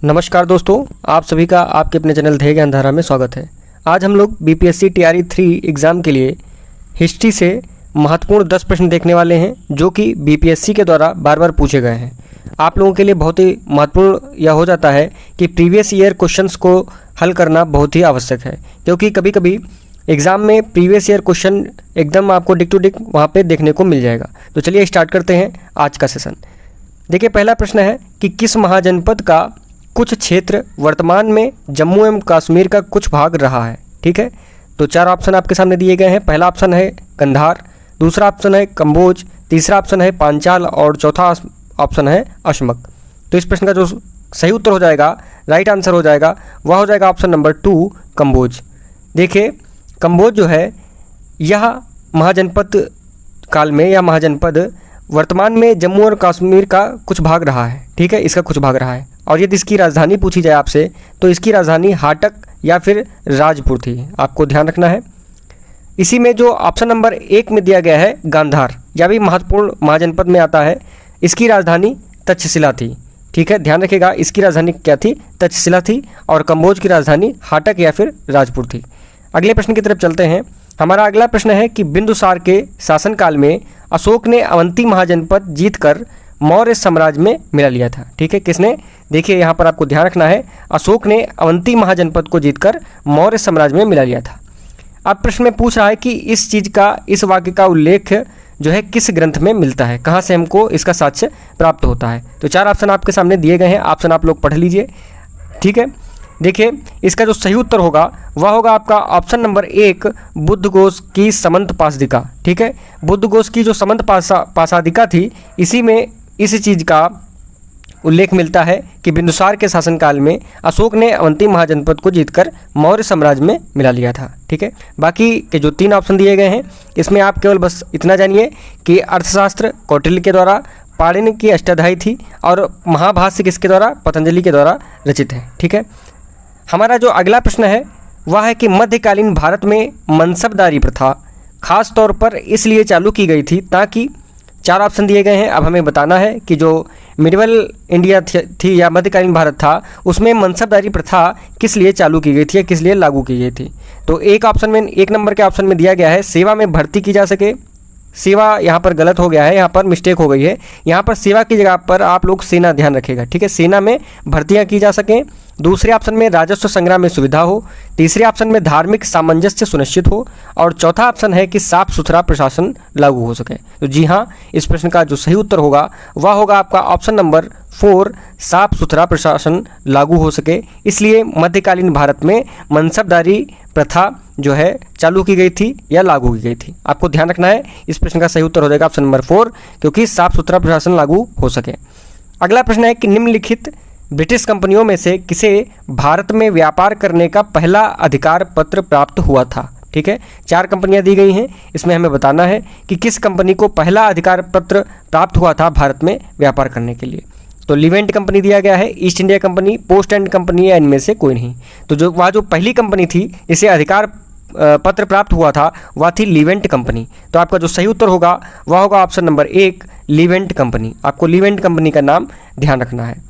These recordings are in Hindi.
नमस्कार दोस्तों, आप सभी का आपके अपने चैनल ध्येय ज्ञान धारा में स्वागत है। आज हम लोग बीपीएससी टीआरई 3 एग्ज़ाम के लिए हिस्ट्री से महत्वपूर्ण 10 प्रश्न देखने वाले हैं जो कि बीपीएससी के द्वारा बार बार पूछे गए हैं। आप लोगों के लिए बहुत ही महत्वपूर्ण यह हो जाता है कि प्रीवियस ईयर क्वेश्चंस को हल करना बहुत ही आवश्यक है, क्योंकि कभी कभी एग्ज़ाम में प्रीवियस ईयर क्वेश्चन एकदम आपको डिक टू डिक वहाँ पे देखने को मिल जाएगा। तो चलिए स्टार्ट करते हैं आज का सेशन। देखिए, पहला प्रश्न है कि किस महाजनपद का कुछ क्षेत्र वर्तमान में जम्मू एवं कश्मीर का कुछ भाग रहा है। ठीक है, तो 4 ऑप्शन आपके सामने दिए गए हैं। पहला ऑप्शन है कंधार, दूसरा ऑप्शन है कंबोज, तीसरा ऑप्शन है पांचाल और चौथा ऑप्शन है अशमक। तो इस प्रश्न का जो सही उत्तर हो जाएगा, राइट आंसर हो जाएगा, वह हो जाएगा ऑप्शन नंबर 2 कंबोज। देखिए, कंबोज जो है यह महाजनपद काल में या महाजनपद वर्तमान में जम्मू और कश्मीर का कुछ भाग रहा है। ठीक है, इसका कुछ भाग रहा है। और यदि इसकी राजधानी पूछी जाए आपसे तो इसकी राजधानी हाटक या फिर राजपुर थी, आपको ध्यान रखना है। इसी में जो ऑप्शन नंबर 1 में दिया गया है गांधार, यह भी महत्वपूर्ण महाजनपद में आता है। इसकी राजधानी तक्षशिला थी। ठीक है, ध्यान रखिएगा, इसकी राजधानी क्या थी? तक्षशिला थी। और कंबोज की राजधानी हाटक या फिर राजपुर थी। अगले प्रश्न की तरफ चलते हैं। हमारा अगला प्रश्न है कि बिंदुसार के शासनकाल में अशोक ने अवंती महाजनपद जीतकर मौर्य साम्राज्य में मिला लिया था। ठीक है, किसने? देखिए, यहाँ पर आपको ध्यान रखना है, अशोक ने अवंती महाजनपद को जीतकर मौर्य साम्राज्य में मिला लिया था। अब प्रश्न में पूछ रहा है कि इस चीज़ का, इस वाक्य का उल्लेख जो है किस ग्रंथ में मिलता है, कहाँ से हमको इसका साक्ष्य प्राप्त होता है। तो 4 ऑप्शन आपके सामने दिए गए हैं, ऑप्शन आप लोग पढ़ लीजिए। ठीक है, देखिए, इसका जो सही उत्तर होगा वह होगा आपका ऑप्शन नंबर 1 बुद्धघोष की समंत पाशदिका। ठीक है, बुद्धघोष की जो समंत पाशादिका थी, इसी में इस चीज़ का उल्लेख मिलता है कि बिंदुसार के शासनकाल में अशोक ने अवंती महाजनपद को जीतकर मौर्य साम्राज्य में मिला लिया था। ठीक है, बाकी के जो 3 ऑप्शन दिए गए हैं इसमें आप केवल बस इतना जानिए कि अर्थशास्त्र कौटिल्य के द्वारा, पाणिनि की अष्टाध्यायी थी और महाभाष्य किसके द्वारा? पतंजलि के द्वारा रचित है। ठीक है, हमारा जो अगला प्रश्न है वह है कि मध्यकालीन भारत में मनसबदारी प्रथा खास तौर पर इसलिए चालू की गई थी ताकि, 4 ऑप्शन दिए गए हैं। अब हमें बताना है कि जो मिडिवल इंडिया थी या मध्यकालीन भारत था, उसमें मनसबदारी प्रथा किस लिए चालू की गई थी या किस लिए लागू की गई थी। तो एक ऑप्शन में, 1 नंबर के ऑप्शन में दिया गया है सेवा में भर्ती की जा सके। सेवा यहाँ पर गलत हो गया है, यहाँ पर मिस्टेक हो गई है। यहाँ पर सेवा की जगह पर आप लोग सेना ध्यान रखिएगा। ठीक है, सेना में भर्तियाँ की जा सकें। दूसरे ऑप्शन में राजस्व संग्रह में सुविधा हो। तीसरे ऑप्शन में धार्मिक सामंजस्य सुनिश्चित हो। और चौथा ऑप्शन है कि साफ सुथरा प्रशासन लागू हो सके। तो जी हाँ, इस प्रश्न का जो सही उत्तर होगा वह होगा आपका ऑप्शन नंबर 4 साफ सुथरा प्रशासन लागू हो सके। इसलिए मध्यकालीन भारत में मनसबदारी प्रथा जो है चालू की गई थी या लागू की गई थी। आपको ध्यान रखना है, इस प्रश्न का सही उत्तर हो जाएगा ऑप्शन नंबर 4, क्योंकि साफ सुथरा प्रशासन लागू हो सके। अगला प्रश्न है कि निम्नलिखित ब्रिटिश कंपनियों में से किसे भारत में व्यापार करने का पहला अधिकार पत्र प्राप्त हुआ था। ठीक है, 4 कंपनियां दी गई हैं, इसमें हमें बताना है कि किस कंपनी को पहला अधिकार पत्र प्राप्त हुआ था भारत में व्यापार करने के लिए। तो लिवेंट कंपनी दिया गया है, east India company, post and company या इनमें से कोई नहीं। तो जो पहली कंपनी थी इसे अधिकार पत्र प्राप्त हुआ था वह थी लिवेंट कंपनी। तो आपका जो सही उत्तर होगा वह होगा ऑप्शन नंबर 1 लिवेंट कंपनी। आपको लिवेंट कंपनी का नाम ध्यान रखना है।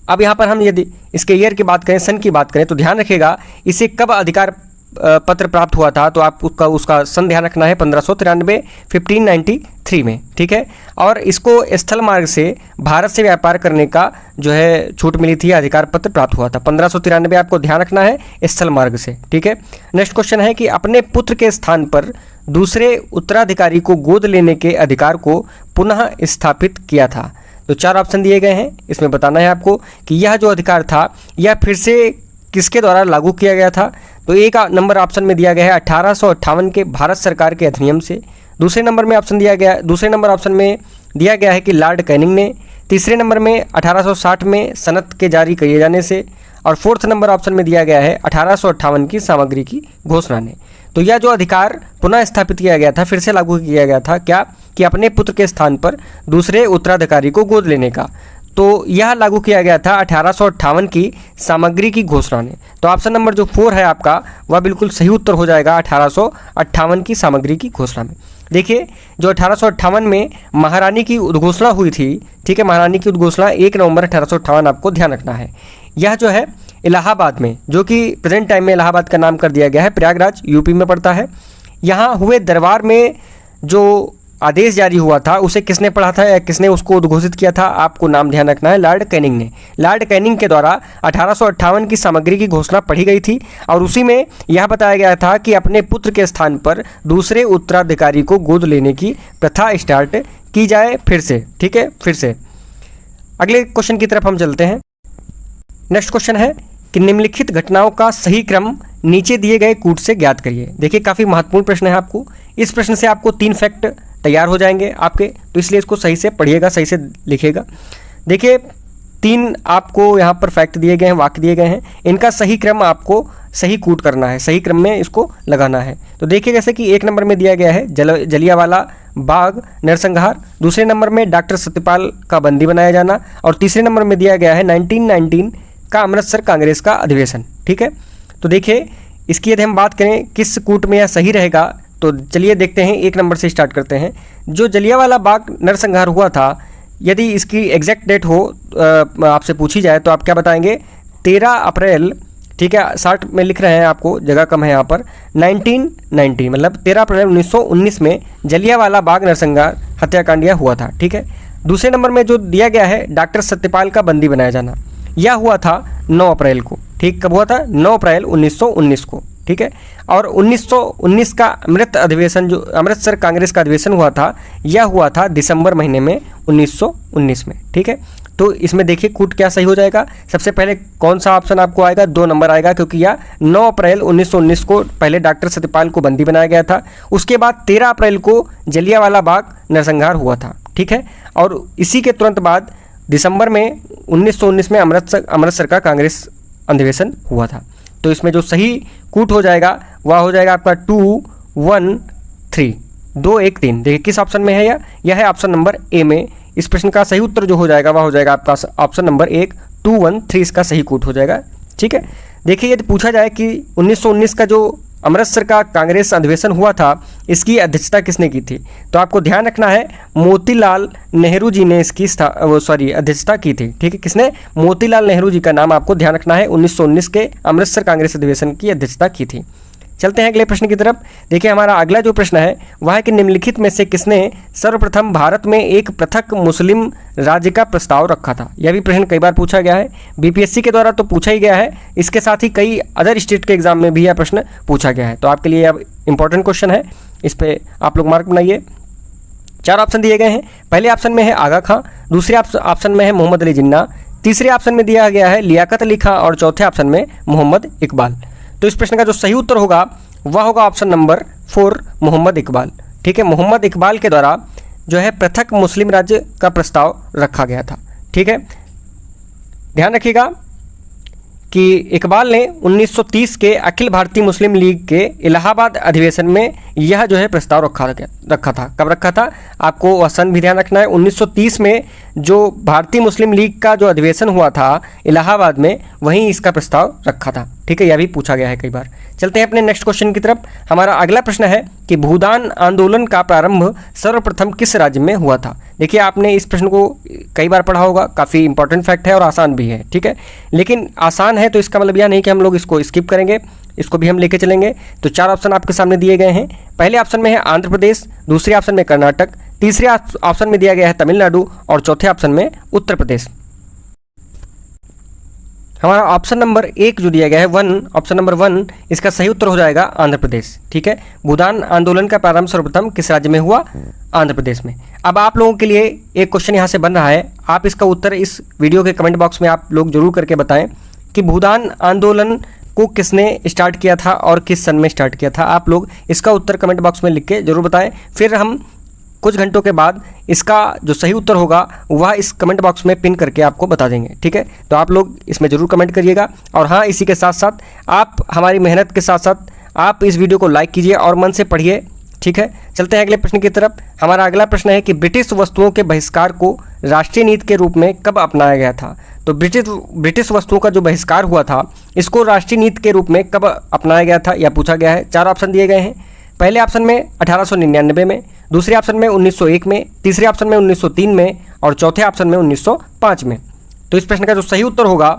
अब यहाँ पर हम यदि इसके ईयर की बात करें, सन की बात करें, तो ध्यान रखिएगा इसे कब अधिकार पत्र प्राप्त हुआ था। तो आप उसका सन ध्यान रखना है 1593 1593 में। ठीक है, और इसको स्थल मार्ग से भारत से व्यापार करने का जो है छूट मिली थी, अधिकार पत्र प्राप्त हुआ था 1593। आपको ध्यान रखना है स्थल मार्ग से। ठीक है, नेक्स्ट क्वेश्चन है कि अपने पुत्र के स्थान पर दूसरे उत्तराधिकारी को गोद लेने के अधिकार को पुनः स्थापित किया था। तो 4 ऑप्शन दिए गए हैं, इसमें बताना है आपको कि यह जो अधिकार था यह फिर से किसके द्वारा लागू किया गया था। तो एक नंबर ऑप्शन में दिया गया है 1858 के भारत सरकार के अधिनियम से। दूसरे नंबर ऑप्शन में दिया गया है कि लॉर्ड कैनिंग ने। तीसरे नंबर में 1860 में सनद के जारी किए जाने से। और 4th नंबर ऑप्शन में दिया गया है 1858 की सामग्री की घोषणा ने। तो यह जो अधिकार पुनः स्थापित किया गया था, फिर से लागू किया गया था, क्या कि अपने पुत्र के स्थान पर दूसरे उत्तराधिकारी को गोद लेने का। तो यह लागू किया गया था 1858 की सामग्री की घोषणा ने। तो ऑप्शन नंबर जो 4 है आपका वह बिल्कुल सही उत्तर हो जाएगा 1858 की सामग्री की घोषणा में। देखिए जो 1858 में महारानी की उद्घोषणा हुई थी, ठीक है, महारानी की उद्घोषणा 1 नवंबर 1858, आपको ध्यान रखना है। यह जो है इलाहाबाद में, जो कि प्रेजेंट टाइम में इलाहाबाद का नाम कर दिया गया है, प्रयागराज यूपी में पड़ता है। यहाँ हुए दरबार में जो आदेश जारी हुआ था उसे किसने पढ़ा था या किसने उसको उद्घोषित किया था, आपको नाम ध्यान रखना है, लॉर्ड कैनिंग ने। लॉर्ड कैनिंग के द्वारा 1858 की सामग्री की घोषणा पढ़ी गई थी और उसी में यह बताया गया था कि अपने पुत्र के स्थान पर दूसरे उत्तराधिकारी को गोद लेने की प्रथा स्टार्ट की जाए फिर से, ठीक है, फिर से। अगले क्वेश्चन की तरफ हम चलते हैं। नेक्स्ट क्वेश्चन है कि निम्नलिखित घटनाओं का सही क्रम नीचे दिए गए कूट से ज्ञात करिए। देखिए काफ़ी महत्वपूर्ण प्रश्न है आपको, इस प्रश्न से आपको 3 फैक्ट तैयार हो जाएंगे आपके, तो इसलिए इसको सही से पढ़िएगा, सही से लिखिएगा। देखिए 3 आपको यहाँ पर फैक्ट दिए गए हैं, वाक्य दिए गए हैं, इनका सही क्रम आपको सही कूट करना है, सही क्रम में इसको लगाना है। तो देखिए जैसे कि 1 नंबर में दिया गया है जलियांवाला बाग नरसंहार, दूसरे नंबर में डॉक्टर सत्यपाल का बंदी बनाया जाना, और तीसरे नंबर में दिया गया है 1919 का अमृतसर कांग्रेस का अधिवेशन, ठीक है। तो देखिए इसकी यदि हम बात करें किस कूट में यह सही रहेगा, तो चलिए देखते हैं, 1 नंबर से स्टार्ट करते हैं। जो जलियांवाला बाग नरसंहार हुआ था, यदि इसकी एग्जैक्ट डेट हो आपसे पूछी जाए तो आप क्या बताएंगे, 13 अप्रैल, ठीक है, 60 में लिख रहे हैं, आपको जगह कम है यहाँ पर, 1990 मतलब 13 अप्रैल 1919 में जलियांवाला बाग नरसंहार हत्याकांड यह हुआ था, ठीक है। दूसरे नंबर में जो दिया गया है डॉक्टर सत्यपाल का बंदी बनाया जाना, यह हुआ था 9 अप्रैल को, ठीक, कब हुआ था, 9 अप्रैल 1919 को, ठीक है। और 1919 का अधिवेशन जो अमृतसर कांग्रेस का अधिवेशन हुआ था, यह हुआ था दिसंबर महीने में 1919 में, ठीक है। तो इसमें देखिए कूट क्या सही हो जाएगा। सबसे पहले कौन सा ऑप्शन आपको आएगा, 2 नंबर आएगा, क्योंकि यह 9 अप्रैल 1919 को पहले डॉक्टर सत्यपाल को बंदी बनाया गया था, उसके बाद 13 अप्रैल को जलियांवाला बाग नरसंहार हुआ था, ठीक है। और इसी के तुरंत बाद दिसंबर में 1919 में अमृतसर का कांग्रेस अधिवेशन हुआ था। तो इसमें जो सही कूट हो जाएगा वह हो जाएगा आपका 213, 213। देखिए किस ऑप्शन में है यह है ऑप्शन नंबर ए में। इस प्रश्न का सही उत्तर जो हो जाएगा वह हो जाएगा आपका ऑप्शन नंबर 1, 213 इसका सही कूट हो जाएगा, ठीक है। देखिए यदि पूछा जाए कि 1919 का जो अमृतसर का कांग्रेस अधिवेशन हुआ था, इसकी अध्यक्षता किसने की थी, तो आपको ध्यान रखना है मोतीलाल नेहरू जी ने इसकी अध्यक्षता की थी, ठीक है। किसने, मोतीलाल नेहरू जी का नाम आपको ध्यान रखना है, 1919 के अमृतसर कांग्रेस अधिवेशन की अध्यक्षता की थी। चलते हैं अगले प्रश्न की तरफ। देखिए हमारा अगला जो प्रश्न है वह है कि निम्नलिखित में से किसने सर्वप्रथम भारत में एक पृथक मुस्लिम राज्य का प्रस्ताव रखा था। यह भी प्रश्न कई बार पूछा गया है, बीपीएससी के द्वारा तो पूछा ही गया है, इसके साथ ही कई अदर स्टेट के एग्जाम में भी यह प्रश्न पूछा गया है। तो आपके लिए अब इंपॉर्टेंट क्वेश्चन है, इस पर आप लोग मार्क बनाइए। 4 ऑप्शन दिए गए हैं। पहले ऑप्शन में है आगा खां, दूसरे ऑप्शन में है मोहम्मद अली जिन्ना, तीसरे ऑप्शन में दिया गया है लियाकत अली खां और चौथे ऑप्शन में मोहम्मद इकबाल। तो इस प्रश्न का जो सही उत्तर होगा वह होगा ऑप्शन नंबर 4 मोहम्मद इकबाल, ठीक है। मोहम्मद इकबाल के द्वारा जो है पृथक मुस्लिम राज्य का प्रस्ताव रखा गया था, ठीक है। ध्यान रखिएगा कि इकबाल ने 1930 के अखिल भारतीय मुस्लिम लीग के इलाहाबाद अधिवेशन में यह जो है प्रस्ताव रखा था। कब रखा था, आपको वह सन भी ध्यान रखना है। 1930 में जो भारतीय मुस्लिम लीग का जो अधिवेशन हुआ था इलाहाबाद में, वहीं इसका प्रस्ताव रखा था, ठीक है। यह भी पूछा गया है कई बार। चलते हैं अपने नेक्स्ट क्वेश्चन की तरफ। हमारा अगला प्रश्न है कि भूदान आंदोलन का प्रारंभ सर्वप्रथम किस राज्य में हुआ था। देखिए आपने इस प्रश्न को कई बार पढ़ा होगा, काफ़ी इंपॉर्टेंट फैक्ट है और आसान भी है, ठीक है। लेकिन आसान है तो इसका मतलब यह नहीं कि हम लोग इसको स्किप करेंगे, इसको भी हम लेके चलेंगे। तो 4 ऑप्शन आपके सामने दिए गए हैं। पहले ऑप्शन में है आंध्र प्रदेश, दूसरे ऑप्शन में कर्नाटक, तीसरे ऑप्शन में दिया गया है तमिलनाडु और चौथे ऑप्शन में उत्तर प्रदेश। हमारा ऑप्शन नंबर 1 जो दिया गया है 1, ऑप्शन नंबर 1, इसका सही उत्तर हो जाएगा आंध्र प्रदेश, ठीक है। भूदान आंदोलन का प्रारंभ सर्वप्रथम किस राज्य में हुआ, आंध्र प्रदेश में। अब आप लोगों के लिए एक क्वेश्चन यहाँ से बन रहा है, आप इसका उत्तर इस वीडियो के कमेंट बॉक्स में आप लोग जरूर करके बताएं कि भूदान आंदोलन को किसने स्टार्ट किया था और किस सन में स्टार्ट किया था। आप लोग इसका उत्तर कमेंट बॉक्स में लिख के जरूर बताएं, फिर हम कुछ घंटों के बाद इसका जो सही उत्तर होगा वह इस कमेंट बॉक्स में पिन करके आपको बता देंगे, ठीक है। तो आप लोग इसमें ज़रूर कमेंट करिएगा। और हाँ, इसी के साथ साथ आप हमारी मेहनत के साथ साथ आप इस वीडियो को लाइक कीजिए और मन से पढ़िए, ठीक है। चलते हैं अगले प्रश्न की तरफ। हमारा अगला प्रश्न है कि ब्रिटिश वस्तुओं के बहिष्कार को राष्ट्रीय नीति के रूप में कब अपनाया गया था। तो ब्रिटिश वस्तुओं का जो बहिष्कार हुआ था इसको राष्ट्रीय नीति के रूप में कब अपनाया गया था, यह पूछा गया है। 4 ऑप्शन दिए गए हैं। पहले ऑप्शन में 1899 में, दूसरे ऑप्शन में 1901 में, तीसरे ऑप्शन में 1903 में और चौथे ऑप्शन में 1905 में। तो इस प्रश्न का जो सही उत्तर होगा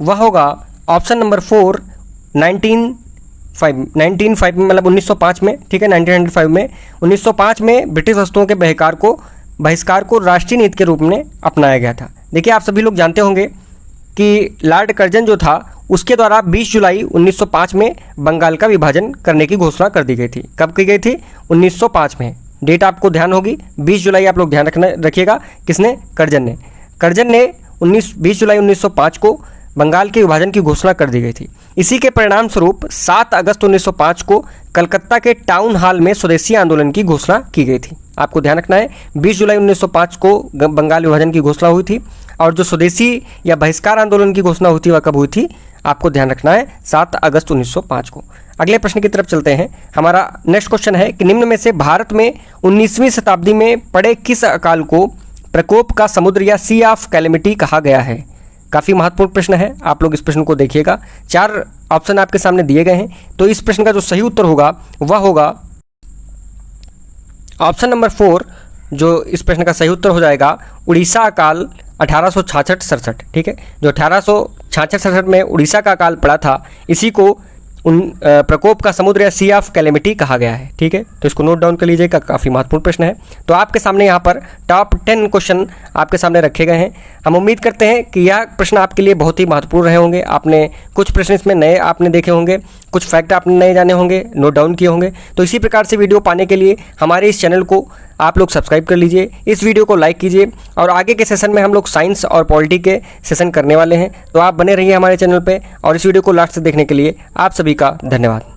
वह होगा ऑप्शन नंबर 4 1905 में, मतलब 1905 में, ठीक है, 1905 में। 1905 में ब्रिटिश वस्तुओं के बहिष्कार को राष्ट्रीय नीति के रूप में अपनाया गया था। देखिए, आप सभी लोग जानते होंगे कि लॉर्ड कर्जन जो था उसके द्वारा 20 जुलाई 1905 में बंगाल का विभाजन करने की घोषणा कर दी गई थी। कब की गई थी? 1905 में। डेट आपको ध्यान होगी, 20 जुलाई आप लोग ध्यान रखिएगा। किसने? कर्जन ने 20 जुलाई 1905 को बंगाल के विभाजन की घोषणा कर दी गई थी। इसी के परिणाम स्वरूप 7 अगस्त 1905 को कलकत्ता के टाउन हॉल में स्वदेशी आंदोलन की घोषणा की गई थी। आपको ध्यान रखना है, 20 जुलाई 1905 को बंगाल विभाजन की घोषणा हुई थी और जो स्वदेशी या बहिष्कार आंदोलन की घोषणा हुई थी वह कब हुई थी? आपको ध्यान रखना है 7 अगस्त 1905 को। अगले प्रश्न की तरफ चलते हैं। हमारा नेक्स्ट क्वेश्चन है कि निम्न में से भारत में 19वीं शताब्दी में पड़े किस अकाल को प्रकोप का समुद्र या सी ऑफ कैलेमिटी कहा गया है? काफ़ी महत्वपूर्ण प्रश्न है, आप लोग इस प्रश्न को देखिएगा। 4 ऑप्शन आपके सामने दिए गए हैं, तो इस प्रश्न का जो सही उत्तर होगा वह होगा ऑप्शन नंबर 4। जो इस प्रश्न का सही उत्तर हो जाएगा उड़ीसा अकाल 1866-67, ठीक है। जो 1866-67 में उड़ीसा का अकाल पड़ा था, इसी को प्रकोप का समुद्र या सी ऑफ कैलेमिटी कहा गया है, ठीक है। तो इसको नोट डाउन कर लीजिएगा, काफ़ी महत्वपूर्ण प्रश्न है। तो आपके सामने यहाँ पर टॉप 10 क्वेश्चन आपके सामने रखे गए हैं। हम उम्मीद करते हैं कि यह प्रश्न आपके लिए बहुत ही महत्वपूर्ण रहे होंगे। आपने कुछ प्रश्न इसमें नए आपने देखे होंगे, कुछ फैक्ट आपने नए जाने होंगे, नोट डाउन किए होंगे। तो इसी प्रकार से वीडियो पाने के लिए हमारे इस चैनल को आप लोग सब्सक्राइब कर लीजिए, इस वीडियो को लाइक कीजिए और आगे के सेशन में हम लोग साइंस और पॉलिटी के सेशन करने वाले हैं। तो आप बने रहिए हमारे चैनल पे और इस वीडियो को लास्ट से देखने के लिए आप सभी का धन्यवाद।